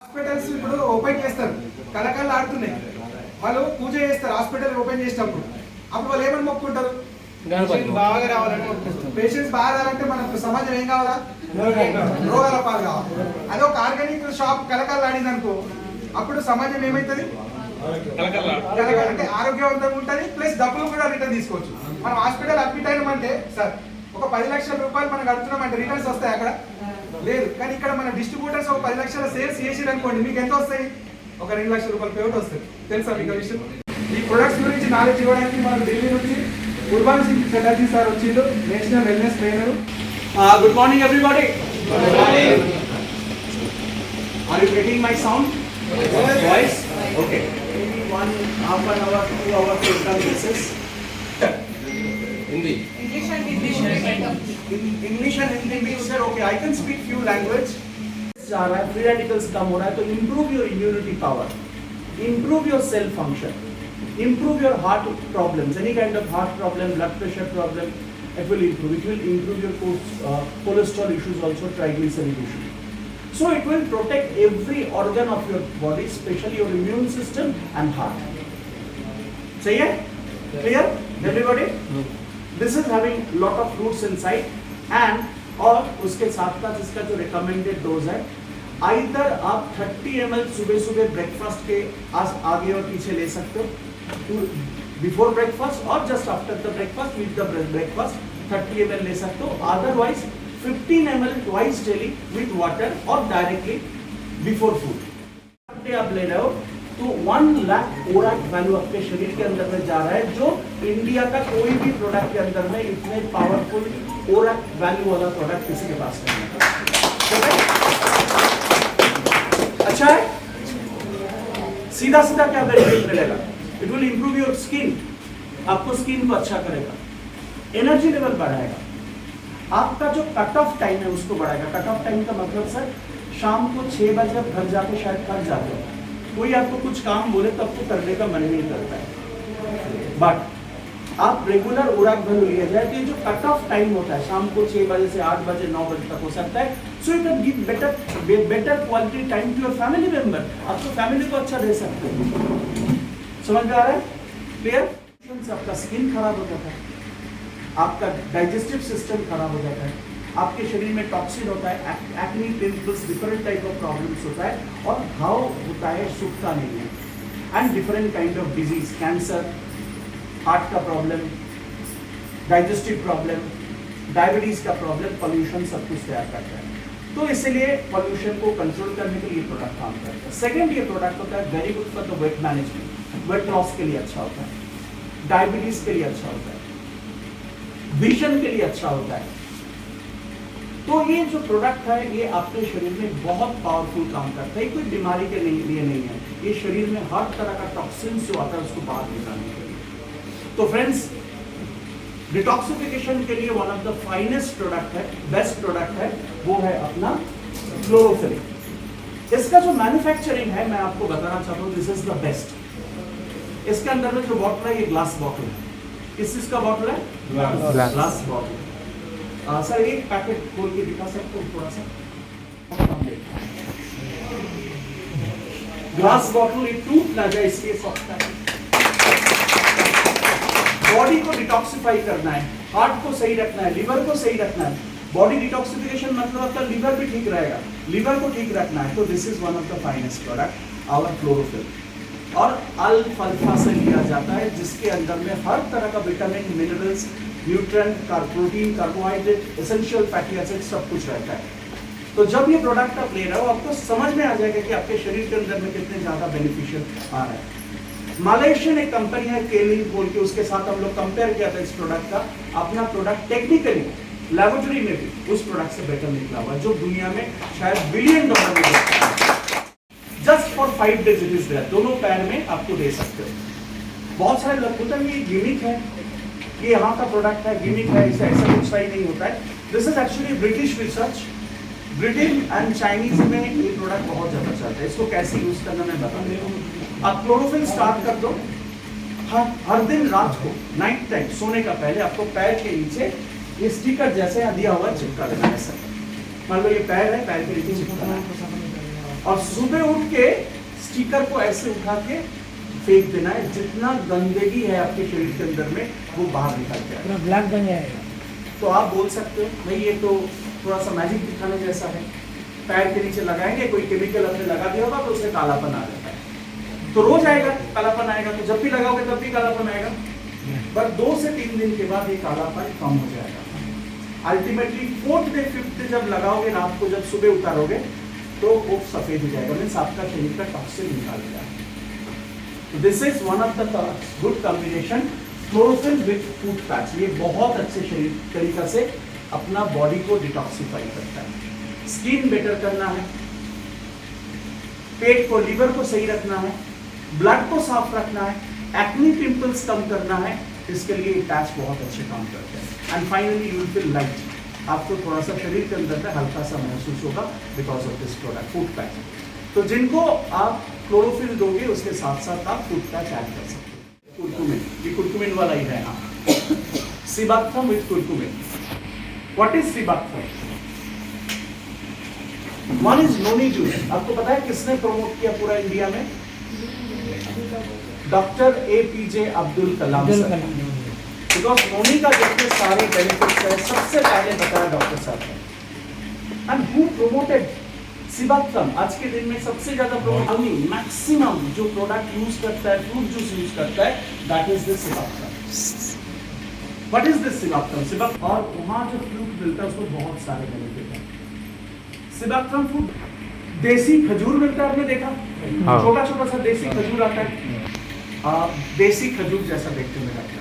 Hospitals ఇప్పుడు open చేస్తారు, కలకళ్ళు ఆడుతున్నాయి. వాళ్ళు పూజ చేస్తారు హాస్పిటల్ ఓపెన్ చేసినప్పుడు. అప్పుడు వాళ్ళు ఏమని మొక్కుంటారు? బాగా రావాలని మొక్కుంటారు. పేషెంట్స్ బాగా రావాలంటే మనకు సమాజం ఏం కావాలా? రోగాల పాలు కావాలి. అదే ఒక ఆర్గానిక్ షాప్ కలకళ్ళు ఆడింది అనుకో, అప్పుడు సమాజం ఏమైతుంది? అంటే ఆరోగ్యవంతంగా ఉంటుంది, ప్లస్ డబ్బులు కూడా రిటర్న్ తీసుకోవచ్చు. మనం హాస్పిటల్ అడ్మిట్ అయినామంటే సార్ ఒక 10 లక్షల రూపాయలు మనం కడుతున్నామంటే రిటర్న్స్ వస్తాయి అక్కడ? లేదు. కానీ ఇక్కడ మన డిస్ట్రిబ్యూటర్స్ ఒక 10 లక్షల సేల్స్ చేసిరు అనుకోండి, మీకు ఎంత వస్తాయి? ఒక 2 లక్షల రూపాయలు పేమెంట్ వస్తుంది. తెలుసా మీకు విషయం? ఈ ప్రొడక్ట్స్ గురించి నాలెడ్జ్ ఇవ్వడానికి మనకు ఢిల్లీ నుంచి కుర్బాన్ సింగ్ చటర్జీ సార్ వచ్చిండు, national wellness trainer. Good morning everybody. Are you getting my sound voice? Okay. 1.5 hour 2 hours to come basis. Hindi. English and Hindi means sir, okay, I can speak few language. जा रहा है, free radicals कम हो रहा है, तो improve your immunity power, improve your cell function, improve your heart problems, any kind of heart problem, blood pressure problem, it will improve your cholesterol issues also, triglyceride issues. So it will protect every organ of your body, especially your immune system and heart. सही है? Clear? Everybody? This is having lot of fruits inside and और उसके साथ साथ इसका जो recommended dose है, either आप 30 ml सुबह सुबह ब्रेकफास्ट के आगे और पीछे ले सकते हो, बिफोर ब्रेकफास्ट और just after the breakfast, with the breakfast 30 ml ले सकते हो. Otherwise 15 ml twice daily with water और डायरेक्टली बिफोर फूड. आप ले रहे हो तो 1 लाख ओराक वैल्यू आपके शरीर के अंदर में जा रहा है, जो इंडिया का कोई भी प्रोडक्ट के अंदर में इतने पावरफुल ओराक वैल्यू वाला प्रोडक्ट किसी के पास नहीं है. अच्छा है? सीधा सीधा क्या बेनिफिट मिलेगा? It will improve your skin, आपको स्किन को अच्छा करेगा, एनर्जी लेवल बढ़ाएगा, आपका जो कट ऑफ टाइम है उसको बढ़ाएगा. कट ऑफ टाइम का मतलब सर, शाम को 6 बजे घर जाके शायद थक जाते हो, कोई आपको कुछ काम बोले तो आपको करने का मन नहीं करता है, बट आप रेगुलर ओराक वैल्यू लिया जाए तो ये जो कट ऑफ टाइम होता है शाम को 6 बजे से 8 बजे 9 बजे तक हो सकता है. So you can give better quality time to your family member. आप तो फैमिली को अच्छा दे सकते हो. समझ में आ रहा है? क्लियर? आपका स्किन खराब हो जाता है, आपका डाइजेस्टिव सिस्टम खराब हो जाता है, आपके शरीर में टॉक्सिन होता है, acne, pimples, different type of problems होता है और घाव होता है, सूखता नहीं है, and different kind of disease, cancer, heart का प्रॉब्लम, डाइजेस्टिव प्रॉब्लम, डायबिटीज का प्रॉब्लम, पोल्यूशन सब कुछ तैयार करता है. तो इसलिए पोल्यूशन को कंट्रोल करने के लिए प्रोडक्ट काम करता है. सेकेंड ये प्रोडक्ट होता है very good for the weight management, weight loss के लिए अच्छा होता है, डायबिटीज के लिए अच्छा होता है, विजन के लिए अच्छा होता है. तो ये जो प्रोडक्ट है ये आपके शरीर में बहुत पावरफुल काम करता है. कोई बीमारी के लिए नहीं है, ये शरीर में हर तरह का टॉक्सिन जो आता है उसको बाहर निकालने के लिए. तो फ्रेंड्स, डिटॉक्सिफिकेशन के लिए one of the finest product है, बेस्ट प्रोडक्ट है, वो है अपना क्लोरोफिल. इसका जो मैन्युफैक्चरिंग है मैं आपको बताना चाहता हूँ, दिस इज द बेस्ट. इसके अंदर में जो बॉटल है ये ग्लास बॉटल है. किस चीज का बॉटल है? Glass bottle. सर एक पैकेट खोल के दिखा सकते हो थोड़ा सा? ग्लास बॉटल ये टूट ना जाए इसलिए सॉफ्ट है. बॉडी को डिटॉक्सिफाई करना है, हार्ट को सही रखना है, लिवर को सही रखना है. बॉडी डिटॉक्सिफिकेशन मतलब आपका लिवर भी ठीक रहेगा, लिवर को ठीक रखना है. तो this is one of the finest product, our chlorophyll. और अल्फा से लिया जाता है, जिसके अंदर में हर तरह का vitamin, minerals, nutrient, protein, carbohydrate, essential fatty acid सब कुछ रहता है. तो जब ये प्रोडक्ट आप ले रहे हो आपको समझ में आ जाएगा कि आपके शरीर के अंदर में कितने ज्यादा बेनिफिशियल आ रहा है. मलेशियन एक कंपनी है केलिंग बोल के, उसके साथ हम लोग कंपेयर किया था इस प्रोडक्ट का. अपना प्रोडक्ट टेक्निकली लैबोरेटरी में भी उस प्रोडक्ट से बेटर निकला हुआ, जो दुनिया में शायद $1 बिलियन में just for 5 days it is there. दोनों पैर में आपको दे सकते हो. बहुत सारे लोग बोलते हैं ये गिमिक है, ये यहाँ का प्रोडक्ट है, गिमिक है, इसे ऐसा कुछ सही नहीं होता है. This is actually British research. Britain and Chinese में ये प्रोडक्ट बहुत ज्यादा चलता है. इसको कैसे यूज करना मैं बता देता हूँ. आप क्लोरोफिल स्टार्ट कर दो, हर दिन रात को नाइट टाइम सोने का पहले आपको पैर के नीचे ये स्टिकर जैसे दिया हुआ चिपका देना है. सर मान लो ये पैर है, पैर के नीचे चिपकाना है. और सुबह उठ के स्टिकर को ऐसे उठा के फेंक देना है, जितना गंदगी है आपके शरीर के अंदर में वो बाहर निकल जाए, पूरा ब्लैक बन जाएगा। तो आप बोल सकते हो भाई ये तो थोड़ा सा मैजिक दिखाने जैसा है, पैर के नीचे लगाएंगे कोई केमिकल अपने लगा दिया होगा तो उससे कालापन आ जाता है, तो रोज आएगा कालापन आएगा, तो जब भी लगाओगे तब भी कालापन आएगा, पर 2 से 3 दिन के बाद ये कालापन कम हो जाएगा। Ultimately 4th day 5th day जब लगाओगे रात को, जब सुबह उतारोगे तो वो सफेद हो जाएगा, मीन्स आपका शरीर का टॉक्सिन निकाल जाएगा। तो this is one of the good combination, chlorophyll with food patch. ये बहुत अच्छे शरीर तरीका से अपना बॉडी को डिटॉक्सिफाई करता है। स्किन बेटर करना है, पेट को लीवर को सही रखना है, ब्लड को साफ रखना है, एक्ने पिंपल्स कम करना है, इसके लिए पैच बहुत अच्छे काम करते हैं। And finally you will feel light, आपको थोड़ा सा शरीर के अंदर में हल्का सा महसूस होगा because of this product food patch. तो जिनको आप क्लोरोफिल दोगे उसके साथ साथ आप फूड पैच ऐड कर सकते हो। कुरकुमिन, ये कुरकुमिन वाला ही है ना, Sibaktham with curcumin. What is Sibaktham? One is noni juice. आपको पता है किसने प्रमोट किया पूरा इंडिया में? Doctor APJ Abdul Kalam sir. Because noni का जितने सारे बेनिफिट्स है सबसे पहले बताया डॉक्टर साहब ने। And who promoted Sibaktham? आज के दिन में सबसे ज्यादा प्रोमोट मैक्सिमम जो प्रोडक्ट यूज करता है, फ्रूट जूस यूज करता है, that is this Sibaktham. What is this Sibaktham? Sibak, और वहां जो फ्रूट मिलता है उसको बहुत सारे बेनिफिट है। सिबाक्थम फ्रूट, देसी खजूर मिलता है, आपने देखा? छोटा छोटा सा देसी खजूर आता है, देसी खजूर जैसा देखने में लगता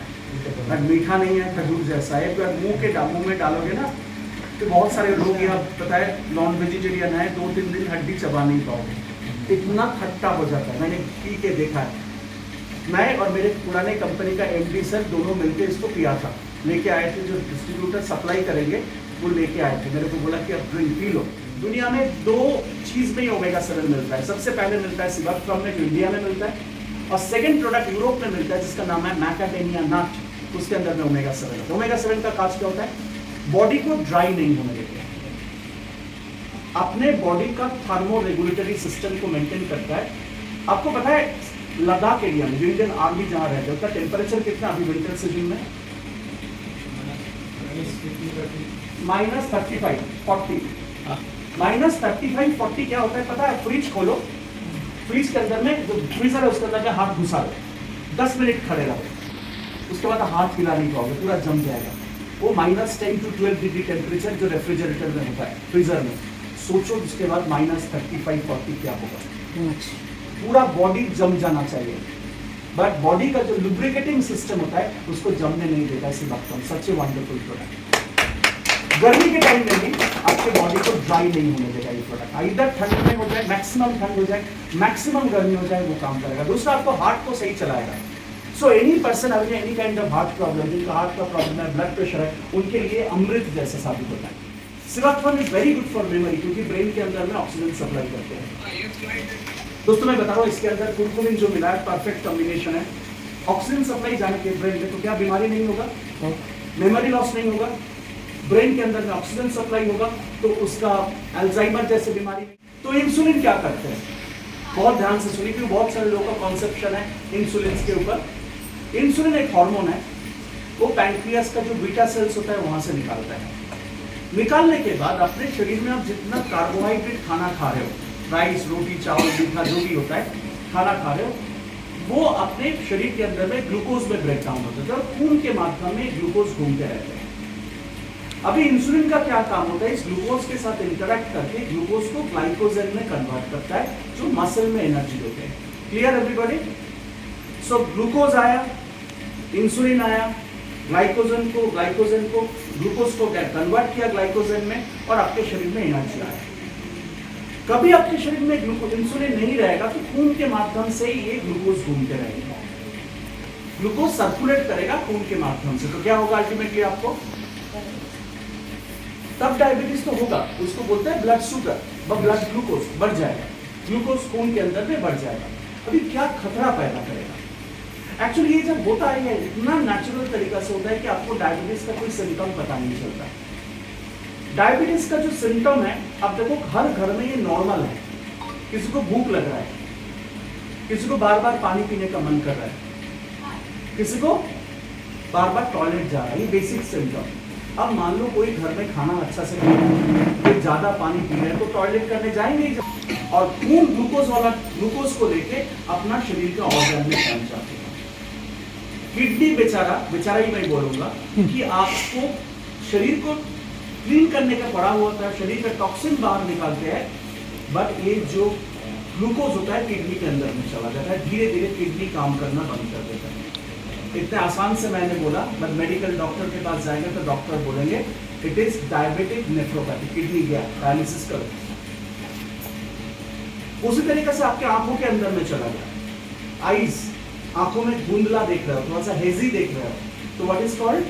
है, मीठा नहीं है, खजूर जैसा है। मुंह में डालोगे ना तो बहुत सारे लोग यहाँ पता है नॉन वेजिटेरियन है, 2-3 दिन हड्डी चबा नहीं पाओगे, इतना खट्टा हो जाता है। मैंने पी के देखा है, मैं और मेरे पुराने कंपनी का MD सर दोनों मिलकर इसको पिया था, लेके आए थे, जो डिस्ट्रीब्यूटर सप्लाई करेंगे वो लेके आए थे, मेरे को बोला कि अब ड्रिंक पी लो। दुनिया में 2 चीज में ही ओमेगा-7 मिलता है। सबसे पहले मिलता है सिबाक्थम में, जो इंडिया में मिलता है, और सेकंड प्रोडक्ट यूरोप में मिलता है जिसका नाम है मैकाडेमिया नट, उसके अंदर में ओमेगा-7 है। ओमेगा-7 का काज क्या होता है? बॉडी को ड्राई नहीं होने देते, अपने बॉडी का थर्मो रेगुलेटरी सिस्टम को मेंटेन करता है। आपको पता है लद्दाख एरिया में, जो इंडियन आर्मी जहां रहते हैं, उसका टेम्परेचर कितना अभी विंटर सीजन में? -35, 40। -35, 40 क्या होता है पता है? फ्रिज खोलो, फ्रिज के अंदर में जो फ्रीजर है उसके अंदर में हाथ घुसा लो, 10 मिनट खड़े रहो, उसके बाद हाथ हिला नहीं पाओगे, पूरा जम जाएगा। वो -10 to 12 डिग्री टेम्परेचर जो रेफ्रिजरेटर में होता है, फ्रीजर में, सोचो उसके बाद -35, 40 क्या होगा? पूरा बॉडी जम जाना चाहिए, बट बॉडी का जो लुब्रिकेटिंग सिस्टम होता है उसको जमने नहीं देता। सिबाक्थम सच ए वंडरफुल प्रोडक्ट। गर्मी के टाइम में भी आपके बॉडी को ड्राई नहीं होने देगा ये प्रोडक्ट। इधर ठंड में हो जाए, मैक्सिमम ठंड हो जाए, मैक्सिमम गर्मी हो जाए, वो काम करेगा। दूसरा, आपको हार्ट को सही चलाएगा। So any person having any kind of heart problem, जिनका हार्ट का प्रॉब्लम है, ब्लड प्रेशर है, उनके लिए अमृत जैसा साबित होता है। Sibaktham is very good for memory, क्योंकि ब्रेन के अंदर में ऑक्सीजन सप्लाई करते हैं। दोस्तों मैं बता रहा हूँ, इसके अंदर कुरकुमिन जो मिला है परफेक्ट कॉम्बिनेशन है। ऑक्सीजन सप्लाई जाने के ब्रेन में तो क्या बीमारी नहीं होगा, मेमोरी लॉस नहीं होगा, ब्रेन के अंदर में ऑक्सीजन सप्लाई होगा तो उसका अल्जाइमर जैसे बीमारी नहीं। तो इंसुलिन क्या करते हैं, बहुत ध्यान से सुनिए, क्योंकि बहुत सारे लोगों का कॉन्सेप्शन है इंसुलिन के ऊपर। इंसुलिन एक हार्मोन है, वो पैंक्रियास का जो बीटा सेल्स होता है वहां से निकालता है। निकालने के बाद अपने शरीर में आप जितना कार्बोहाइड्रेट खाना खा रहे हो, राइस, रोटी, चावल, मीठा, जो भी होता है खाना खा रहे हो, वो अपने शरीर के अंदर में ग्लूकोज में ब्रेक डाउन होता है और खून के माध्यम में ग्लूकोज घूमते रहते हैं। अभी इंसुलिन का क्या काम होता है? इस ग्लूकोज के साथ इंटरेक्ट करके ग्लूकोज को ग्लाइकोजन में कन्वर्ट करता है, जो मसल में एनर्जी देते हैं। Clear everybody? सो ग्लूकोज आया, इंसुलिन आया, ग्लाइकोजन को ग्लूकोज को कन्वर्ट किया ग्लाइकोजन में, और आपके शरीर में एनर्जी आया। कभी आपके शरीर में इंसुलिन नहीं रहेगा तो खून के माध्यम से ये ग्लूकोज घूमते रहेगा, ग्लूकोज सर्कुलेट करेगा खून के माध्यम से। तो क्या होगा अल्टीमेटली आपको? तब डायबिटीज तो होगा, उसको बोलते हैं ब्लड शुगर, ब्लड ग्लूकोज बढ़ जाएगा, ग्लूकोज खून के अंदर में बढ़ जाएगा। अभी क्या खतरा पैदा करेगा? एक्चुअली ये जब होता है इतना नेचुरल तरीका से होता है कि आपको डायबिटीज का कोई सिम्टम पता नहीं चलता। डायबिटीज का जो सिम्टम है, अब देखो हर घर में ये नॉर्मल है किसी को भूख लग रहा है, किसी को बार बार पानी पीने का मन कर रहा है, किसी को बार बार टॉयलेट जा रहा है, ये बेसिक सिम्टम। अब मान लो कोई घर में खाना अच्छा से खा रहा है, कोई ज्यादा पानी पी रहा है तो टॉयलेट करने जाएंगे ही, और खून ग्लूकोज को लेके अपना शरीर का ऑर्गन में पहुंच जाते हैं। किडनी बेचारा ही मैं बोलूंगा कि आपको शरीर को क्लीन करने का पड़ा हुआ था, शरीर का टॉक्सिन बाहर निकालते हैं, बट ये जो ग्लूकोज होता है किडनी के अंदर में चला जाता है, धीरे धीरे किडनी काम करना बंद कर देता है। इतने आसान से मैंने बोला, बट मेडिकल डॉक्टर के पास जाएंगे तो डॉक्टर बोलेंगे it is diabetic nephropathy, kidney गया, डायलिसिस करो। उसी तरीके से आपके आंखों के अंदर में चला गया, आईज, आंखों में धुंधला देख रहे हो, थोड़ा सा हेजी देख रहे हो, तो what is called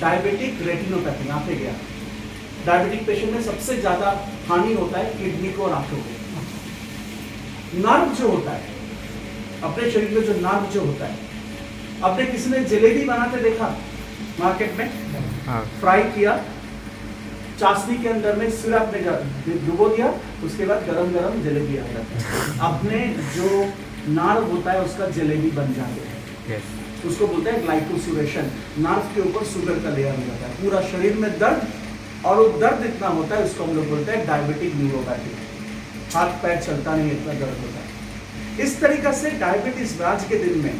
diabetic retinopathy, आंखें गया। डायबिटिक पेशेंट में सबसे ज्यादा हानि होता है किडनी को और आंखों को। नर्व जो होता है, अपने शरीर में जो नर्व जो होता है, अपने किसी ने जलेबी बनाते देखा मार्केट में, फ्राई किया, चाशनी के अंदर में सिरप में डुबो दिया, उसके बाद गरम गरम जलेबी आ जाता है। अपने जो नर्व होता है उसका जलेबी बन जाते हैं, उसको बोलते हैं ग्लाइकोसुरेशन। नर्व के ऊपर शुगर का लेयर हो जाता है, पूरा शरीर में दर्द, और वो दर्द इतना होता है उसको हम लोग बोलते हैं डायबिटिक न्यूरोपैथी, हाथ पैर चलता नहीं, इतना दर्द होता है। इस तरीके से डायबिटीज आज के दिन में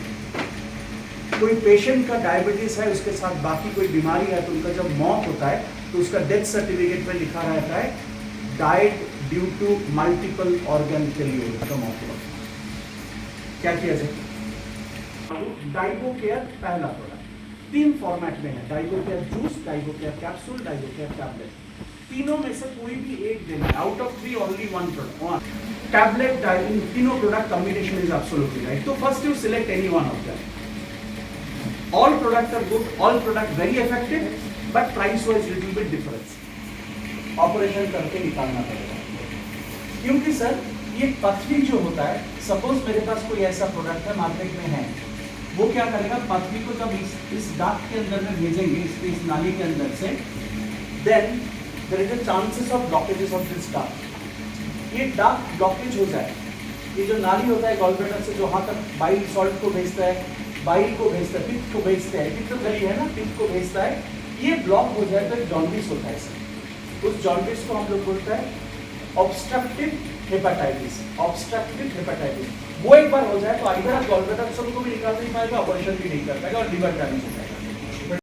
कोई पेशेंट का डायबिटीज है, उसके साथ बाकी कोई बीमारी है, तो उनका जब मौत होता है तो उसका डेथ सर्टिफिकेट में लिखा रहता है died due to multiple organ failure, का मौत हुआ। क्या किया जाए? डाइबोकेयर पहला प्रोडक्ट 3 फॉर्मेट में है, Dibocare juice, Dibocare capsule, Dibocare tablet. तीनों में से कोई भी एक देना है, out of 3 only one product, tablet, Dibo, तीनों product combination is absolutely right. तो first you select any one of them. All products are good, all products very effective, but price wise little bit difference. Operation करके निकालना पड़ेगा, क्योंकि sir ये पथरी जो होता है, सपोज मेरे पास कोई ऐसा प्रोडक्ट है मार्केट में है, वो क्या करेगा, पथरी को जब इस डाक के अंदर में भेजेंगे, इस नाली के अंदर से, then there is a chances of blockages of this duct. ये डाक ब्लॉकेज हो जाए, ये जो नाली होता है गॉलब्लैडर से जो वहाँ तक बाइल सॉल्ट को भेजता है, बाइल को भेजता है, पित्त को भेजता है, पित्त तो गली है ना, पित्त को भेजता है, ये ब्लॉक हो जाए तो जॉन्डिस होता है सर। उस जॉन्डिस को हम लोग बोलते हैं ऑब्स्ट्रक्टिव हेपेटाइटिस, ऑब्स्ट्रक्टिव हेपेटाइटिस। वो एक बार हो जाए तो इधर गॉलब्लैडर को भी निकाल नहीं पाएगा, ऑपरेशन भी नहीं कर पाएगा और लिवर डैमेज हो जाएगा।